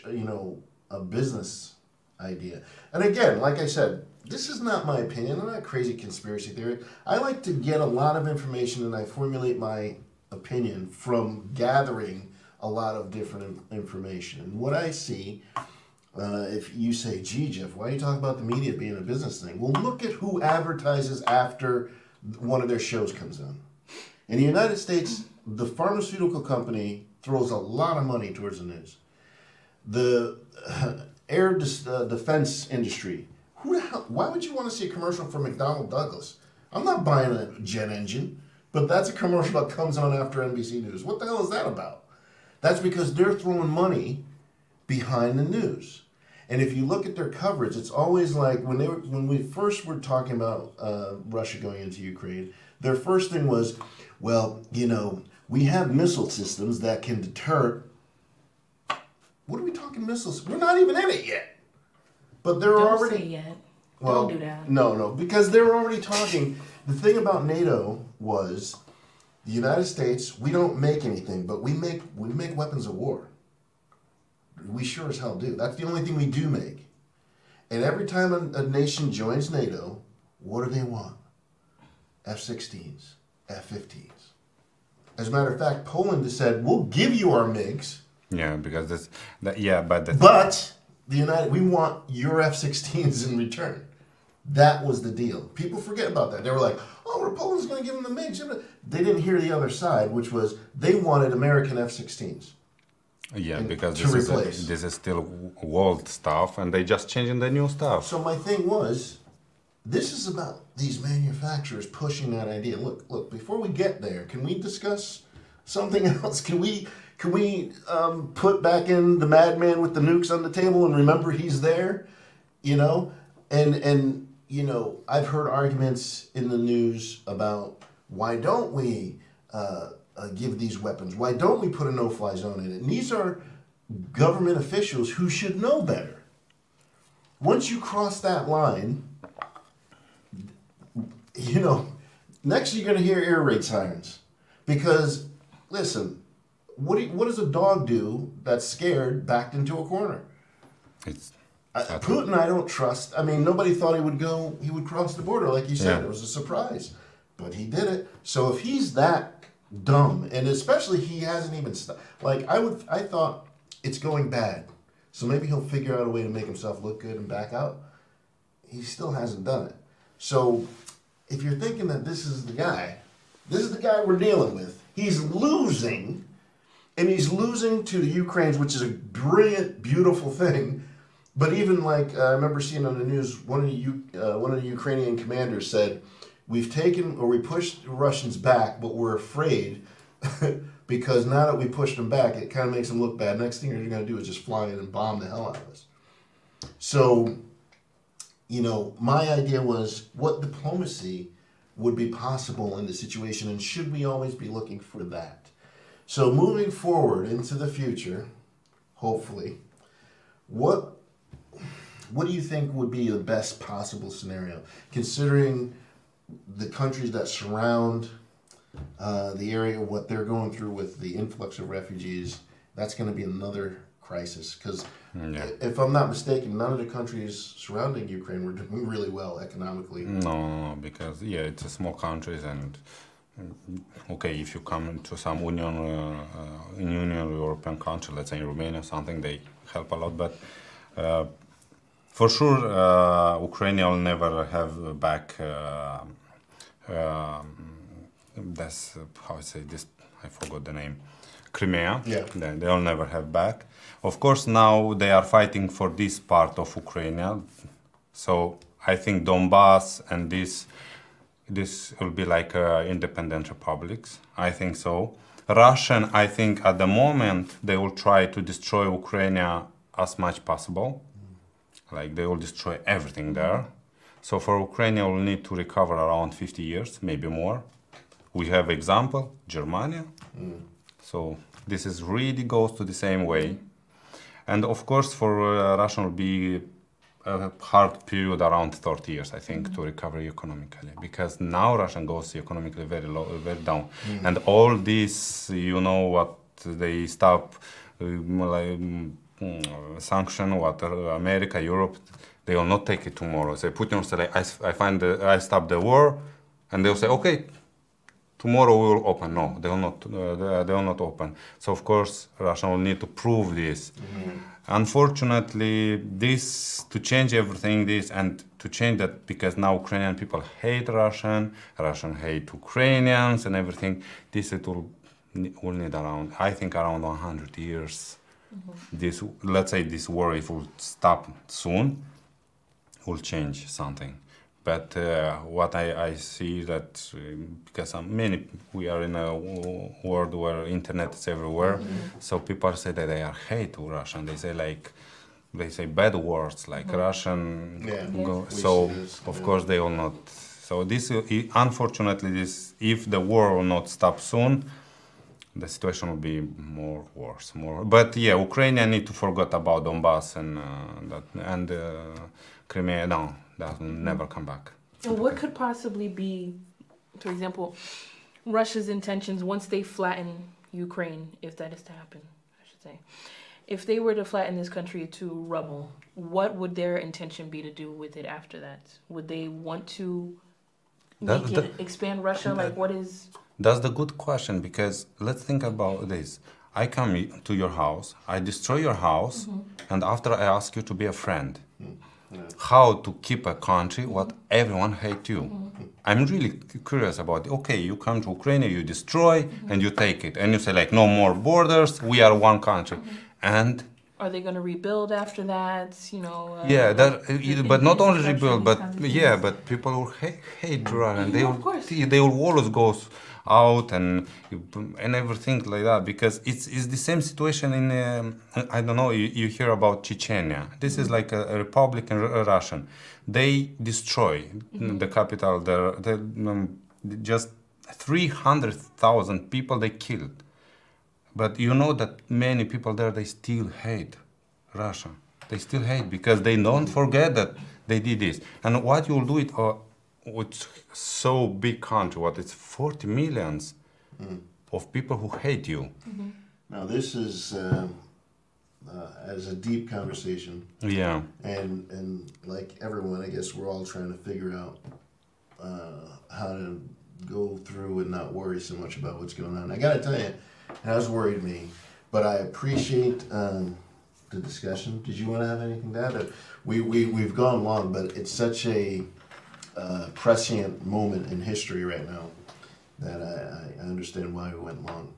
you know, a business idea. And again, like I said, this is not my opinion. I'm not a crazy conspiracy theory. I like to get a lot of information, and I formulate my opinion from gathering a lot of different information. And what I see, if you say, gee, Jeff, why are you talking about the media being a business thing? Well, look at who advertises after one of their shows comes on. In the United States, the pharmaceutical company throws a lot of money towards the news. The air defense industry, who the hell, why would you want to see a commercial for McDonnell Douglas? I'm not buying a jet engine, but that's a commercial that comes on after NBC News. What the hell is that about? That's because they're throwing money behind the news. And if you look at their coverage, it's always like when we first were talking about Russia going into Ukraine, their first thing was, well, you know, we have missile systems that can deter. What are we talking missiles? We're not even in it yet. But they're already. Don't say yet. Well, don't do that. No, because they're already talking. The thing about NATO was, the United States, we don't make anything, but we make weapons of war. We sure as hell do. That's the only thing we do make. And every time a nation joins NATO, what do they want? F-16s, F-15s. As a matter of fact, Poland has said, we'll give you our MiGs. Yeah, because but we want your F-16s in return. That was the deal. People forget about that. They were like, oh, Poland's going to give them the MiGs. They didn't hear the other side, which was they wanted American F-16s. Yeah, because this is still old stuff, and they just changing the new stuff. So my thing was, this is about these manufacturers pushing that idea. Look, before we get there, can we discuss something else? Can we put back in the madman with the nukes on the table and remember he's there? You know? And you know, I've heard arguments in the news about why don't we give these weapons? Why don't we put a no-fly zone in it? And these are government officials who should know better. Once you cross that line, you know, next you're going to hear air raid sirens. Because, listen, what does a dog do that's scared, backed into a corner? Putin, I don't trust. I mean, nobody thought he would cross the border, like you said. Yeah. It was a surprise. But he did it. So if he's that dumb, and especially he hasn't even like I thought it's going bad, so maybe he'll figure out a way to make himself look good and back out. He still hasn't done it. So if you're thinking that this is the guy we're dealing with. He's losing, and he's losing to the Ukrainians, which is a brilliant, beautiful thing. But even like I remember seeing on the news, one of the Ukrainian commanders said, we've taken or we pushed the Russians back, but we're afraid because now that we pushed them back, it kind of makes them look bad. Next thing you're going to do is just fly in and bomb the hell out of us. So, you know, my idea was what diplomacy would be possible in the situation, and should we always be looking for that? So moving forward into the future, hopefully, what do you think would be the best possible scenario, considering the countries that surround the area, what they're going through with the influx of refugees? That's going to be another crisis, because if I'm not mistaken, none of the countries surrounding Ukraine were doing really well economically. No, because it's a small countries, and okay, if you come into some Union European country, let's say in Romania, something, they help a lot, but for sure, Ukraine will never have back. That's how I say this. I forgot the name. Crimea. Yeah. They'll never have back. Of course, now they are fighting for this part of Ukraine. So I think Donbass and this will be like independent republics. I think so. Russian, I think at the moment they will try to destroy Ukraine as much possible. Like they will destroy everything there. So for Ukraine, will need to recover around 50 years, maybe more. We have example, Germany. So this is really goes to the same way. And of course, for Russia will be a hard period around 30 years, I think, to recover economically. Because now Russia goes economically very low, very down. And all this, you know, what they stop, sanction, what America, Europe, they will not take it tomorrow. Say Putin will say, I stop the war, and they'll say, okay, tomorrow we will open. No, they will not. They will not open. So of course, Russia will need to prove this. Unfortunately, to change everything, and to change that, because now Ukrainian people hate Russian hate Ukrainians, and everything. This it will need around, I think, around 100 years. This, let's say, this war, if it will stop soon, will change something. But what I see that because we are in a world where internet is everywhere, so people say that they are hate Russian. They say bad words like Russian. So of course they will not. So this, unfortunately, if the war will not stop soon, the situation will be worse. But yeah, Ukrainians need to forget about Donbass and Crimea. No, that will never come back. And what could possibly be, for example, Russia's intentions once they flatten Ukraine, if that is to happen, I should say. If they were to flatten this country to rubble, what would their intention be to do with it after that? Would they want to expand Russia? What is... That's the good question, because let's think about this. I come to your house, I destroy your house, and after I ask you to be a friend. How to keep a country what everyone hates you. I'm really curious about it. Okay, you come to Ukraine, you destroy, and you take it. And you say, like, no more borders, we are one country. And... Are they going to rebuild after that? You know... but not only rebuild, but people will hate Russia, and they will always go out and everything like that, because it's the same situation in I don't know, you hear about Chechnya. This is like a republic in Russian. They destroy the capital there. Just 300,000 people they killed. But you know that many people there, they still hate Russia. They still hate because they don't forget that they did this. And what you'll do with so big country, it's 40 millions of people who hate you. Now this is as a deep conversation. Yeah. And like everyone, I guess we're all trying to figure out how to go through and not worry so much about what's going on. I gotta tell you, it has worried me, but I appreciate the discussion. Did you want to have anything to add? We've gone long, but it's such a prescient moment in history right now that I understand why we went long.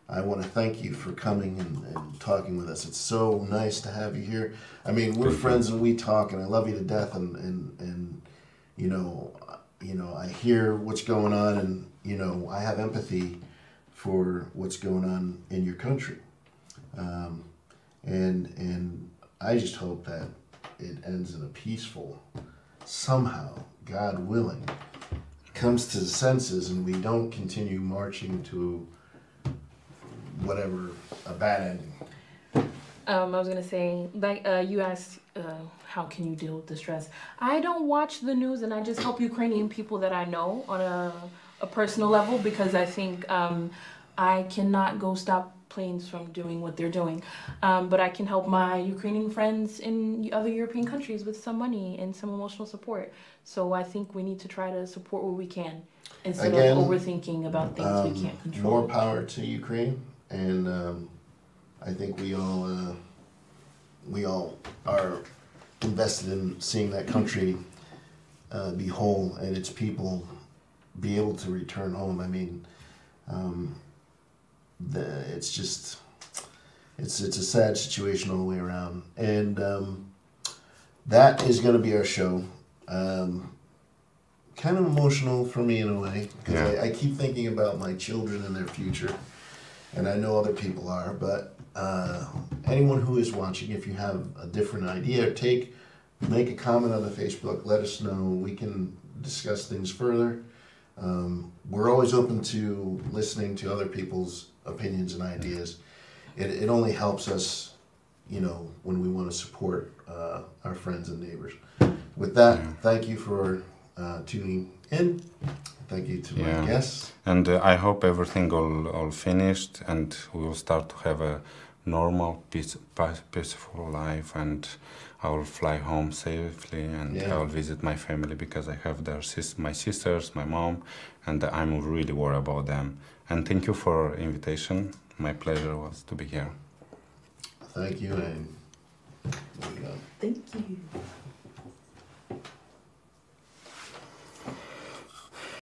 I want to thank you for coming and talking with us. It's so nice to have you here. I mean, we're friends and we talk, and I love you to death. And you know, you know, I hear what's going on, and you know, I have empathy for what's going on in your country, and I just hope that it ends in a peaceful, somehow, God willing, comes to the senses, and we don't continue marching to whatever, a bad ending. I was gonna say, like, you asked, how can you deal with the stress? I don't watch the news, and I just help Ukrainian people that I know on a personal level, because I think I cannot go stop planes from doing what they're doing. But I can help my Ukrainian friends in other European countries with some money and some emotional support. So I think we need to try to support what we can instead Again, of overthinking about things we can't control. More power to Ukraine, and I think we all are invested in seeing that country be whole and its people be able to return home. I mean, it's just it's a sad situation all the way around, and that is going to be our show. Kind of emotional for me in a way, because I keep thinking about my children and their future, and I know other people are, but anyone who is watching, if you have a different idea, make a comment on the Facebook, let us know. We can discuss things further. We're always open to listening to other people's opinions and ideas. It only helps us, you know, when we want to support our friends and neighbors. With that, thank you for tuning in. Thank you to my guests. And I hope everything all finished, and we will start to have a normal, peaceful life, and I will fly home safely, and I will visit my family, because I have my sisters, my mom, and I'm really worried about them. And thank you for invitation. My pleasure was to be here. Thank you, and thank you.